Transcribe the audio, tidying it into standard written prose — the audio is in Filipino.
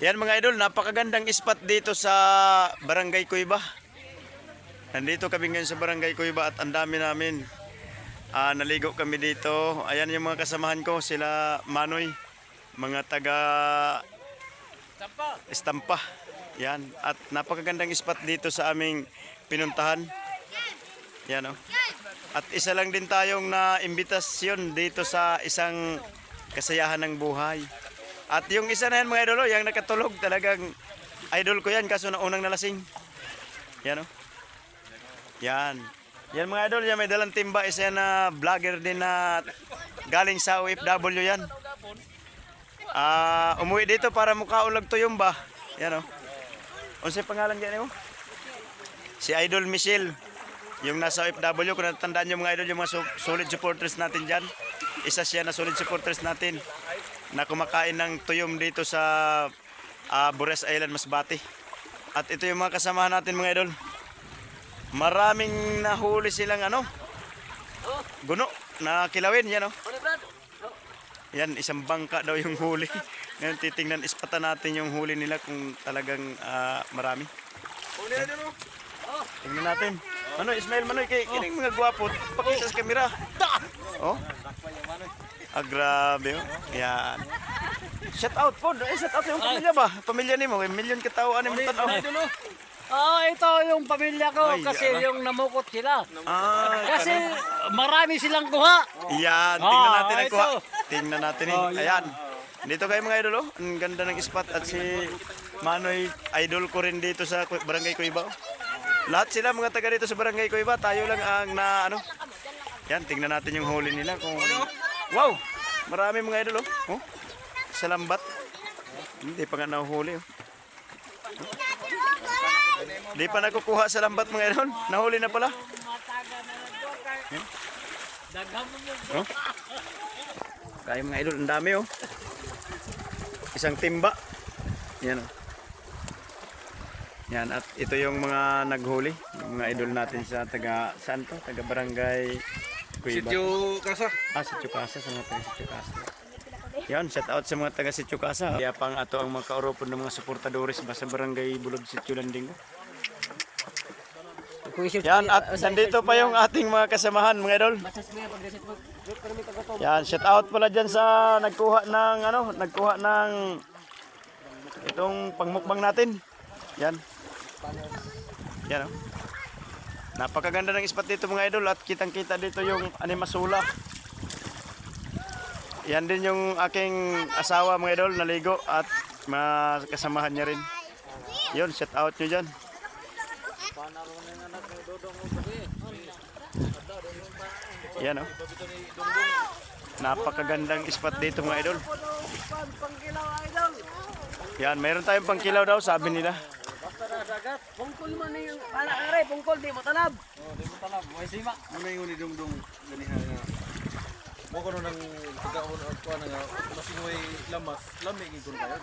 Yan mga idol, napakagandang spot dito sa Barangay Cuyba. Nandito kami ngayon sa Barangay Cuyba at ang dami namin. Naligo kami dito. Ayan yung mga kasamahan ko, sila Manoy, mga taga Estampa. Yan, at napakagandang spot dito sa aming pinuntahan. Yan oh. At isa lang din tayong na-imbitasyon dito sa isang kasayahan ng buhay. At yung isa na yan mga idolo, yung nakatulog, talagang idol ko yan kaso na unang nalasing. Yan o. Yan. Yan mga idol, yan may dalang timba, isa yan na vlogger din na galing sa OFW yan. Umuwi dito para mukaulag to yung ba. Yan o. Unsay pangalan yan o? Si Idol Michelle. Yung nasa OFW, kung natandaan nyo mga idol, yung mga solid supporters natin dyan. Isa siya na solid supporters natin na kumakain ng tuyom dito sa Bures Island, Masbate. At ito yung mga kasamahan natin mga idol. Maraming nahuli silang guno na kilawin yan Yan, isang bangka daw yung huli. Ngayon titingnan, ispatan natin yung huli nila kung talagang marami. Tingnan natin. Manoy, Ismail, Manoy, kining mga gwapo, pakita sa kamera. Oh. Grabe oh. Yan. Shout out po. Shout out yung pamilya ba? Pamilya ni mo, million katao ani mo tanaw. Ito yung pamilya ko kasi yung namukot sila. Kasi marami silang kuha. Yan, tingnan natin ang kuha. Tingnan natin Ayan. Dito kayo mga idol oh. Ang ganda ng spot at si Manoy, idol ko rin dito sa Barangay Cuyba. Lahat sila mga taga dito sa Barangay Cuyba, tayo lang ang Yan, tingnan natin yung huli nila kung wow, marami mga idol oh. Sa lambat. Hindi pa nga nahuhuli oh. Hindi pa nakukuha sa lambat mga idol. Nahuli na pala. Oh. Kaya mga idol, ang dami oh. Isang timba. Yan oh. Yan, at ito yung mga naghuli, yung mga idol natin sa taga Barangay Cuyba. Sitio Casa. Sitio Casa, sa mga taga Sitio Casa. Yan, shout out sa mga taga Sitio Casa. Kaya pang ato ang mga kauropon ng mga suportadores sa Barangay Bulog Sitio Landingo. Yan, at nandito pa yung ating mga kasamahan mga idol. Yan, shout out pala dyan sa nagkuha ng itong pangmukbang natin. Yan. Yan oh. Napakaganda ng spot dito mga idol at kitang-kita dito yung animasula. Yan din yung aking asawa mga idol, naligo at mga kasamahan niya rin. Yun, shout out nyo dyan. Yan oh. Napakagandang spot dito mga idol. Yan, mayroon tayong pangkilaw daw, sabi nila. Dagat. Pungkol man yung anak-aray, pungkol di mo talab. Di mo talab. May sima. Muna yung dungdung ganihan na. Mo ko nang pagkaon at kuha nga. Masinoy lamas. Lamig yung kayo.